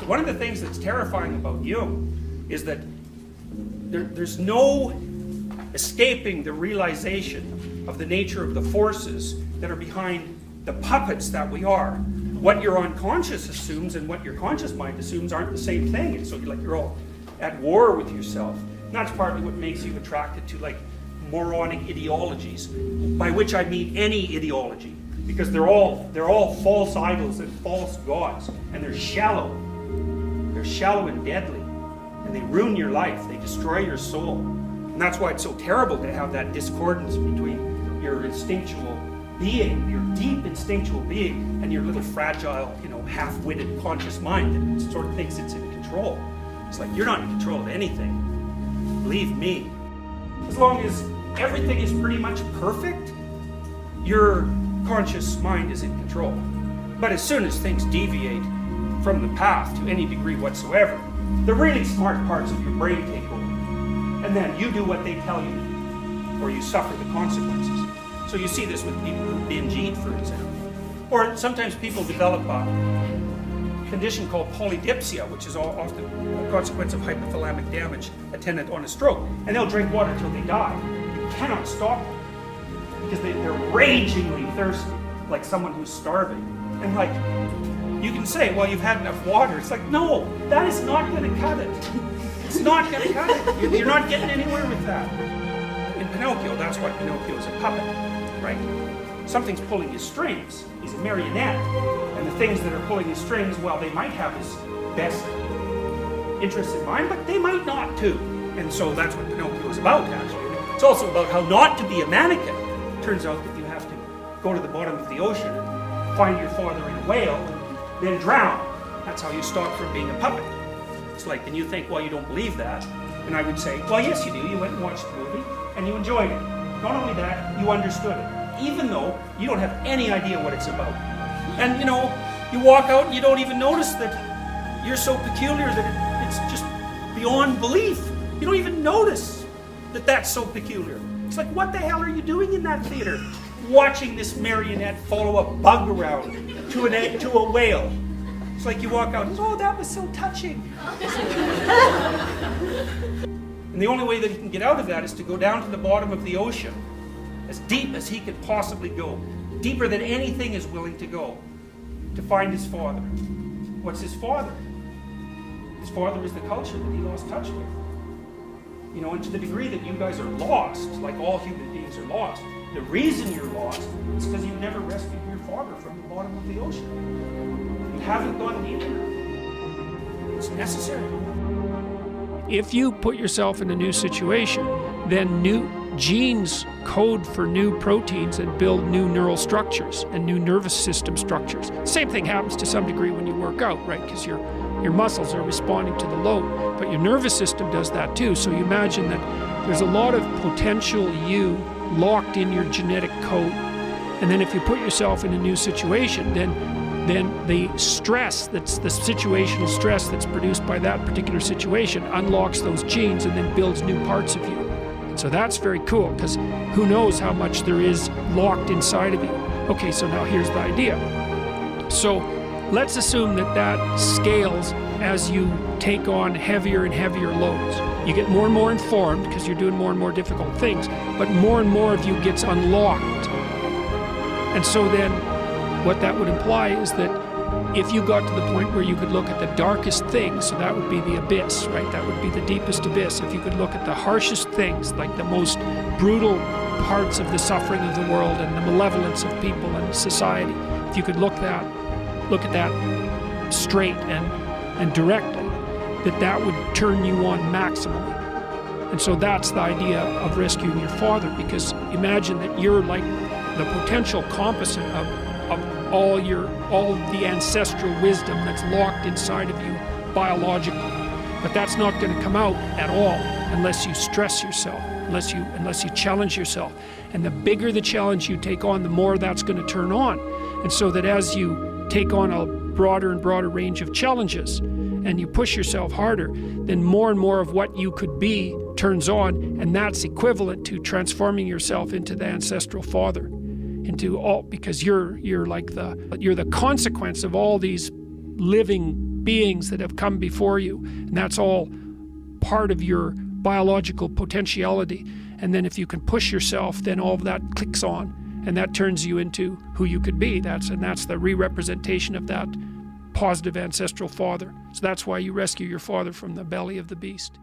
One of the things that's terrifying about Jung is that there's no escaping the realization of the nature of the forces that are behind the puppets that we are. What your unconscious assumes and what your conscious mind assumes aren't the same thing. And so you're all at war with yourself. And that's partly what makes you attracted to like moronic ideologies, by which I mean any ideology, because they're all false idols and false gods, and they're shallow and deadly, and they ruin your life, they destroy your soul. And that's why it's so terrible to have that discordance between your instinctual being, your deep instinctual being, and your little fragile, half-witted conscious mind that sort of thinks it's in control. It's like, you're not in control of anything. Believe me. As long as everything is pretty much perfect, your conscious mind is in control. But as soon as things deviate from the path to any degree whatsoever, the really smart parts of your brain take over. And then you do what they tell you, or you suffer the consequences. So you see this with people who binge eat, for example. Or sometimes people develop a condition called polydipsia, which is often a consequence of hypothalamic damage attendant on a stroke. And they'll drink water till they die. You cannot stop them, because they're ragingly thirsty, like someone who's starving. And like, you can say, well, you've had enough water. It's like, no, that is not going to cut it. It's not going to cut it. You're not getting anywhere with that. In Pinocchio, that's why Pinocchio is a puppet, right? Something's pulling his strings. He's a marionette. And the things that are pulling his strings, well, they might have his best interests in mind, but they might not too. And so that's what Pinocchio is about, actually. It's also about how not to be a mannequin. It turns out that you have to go to the bottom of the ocean and find your father in a whale and then drown. That's how you stop from being a puppet. It's like, and you think, well, you don't believe that. And I would say, well, yes, you do. You went and watched the movie and you enjoyed it. Not only that, you understood it, even though you don't have any idea what it's about. And you walk out and you don't even notice that you're so peculiar that it's just beyond belief. You don't even notice that that's so peculiar. It's like, what the hell are you doing in that theater? Watching this marionette follow a bug around to a whale. It's like you walk out, oh, that was so touching. And the only way that he can get out of that is to go down to the bottom of the ocean, as deep as he could possibly go, deeper than anything is willing to go, to find his father. What's his father? His father is the culture that he lost touch with. And to the degree that you guys are lost, like all human beings are lost, the reason you're lost is because you've never rescued your father from the bottom of the ocean. You haven't gone deep enough. It's necessary. If you put yourself in a new situation, then new genes code for new proteins and build new neural structures and new nervous system structures. Same thing happens to some degree when you work out, right? Because your muscles are responding to the load, but your nervous system does that too. So you imagine that there's a lot of potential you locked in your genetic code. And then if you put yourself in a new situation, then the stress, that's the situational stress that's produced by that particular situation, unlocks those genes and then builds new parts of you. And so that's very cool, because who knows how much there is locked inside of you. Okay, so now here's the idea. So let's assume that scales as you take on heavier and heavier loads. You get more and more informed because you're doing more and more difficult things, but more and more of you gets unlocked. And so then what that would imply is that if you got to the point where you could look at the darkest things, so that would be the abyss, right? That would be the deepest abyss. If you could look at the harshest things, like the most brutal parts of the suffering of the world and the malevolence of people and society, if you could look at that straight and directly, that would turn you on maximally. And so that's the idea of rescuing your father, because imagine that you're like the potential composite of all the ancestral wisdom that's locked inside of you biologically. But that's not going to come out at all unless you stress yourself, unless you challenge yourself. And the bigger the challenge you take on, the more that's going to turn on. And so that as you take on a broader and broader range of challenges and you push yourself harder, then more and more of what you could be turns on, and that's equivalent to transforming yourself into the ancestral father, because you're the consequence of all these living beings that have come before you, and that's all part of your biological potentiality. And then if you can push yourself, then all of that clicks on, and that turns you into who you could be. That's the re-representation of that positive ancestral father. So that's why you rescue your father from the belly of the beast.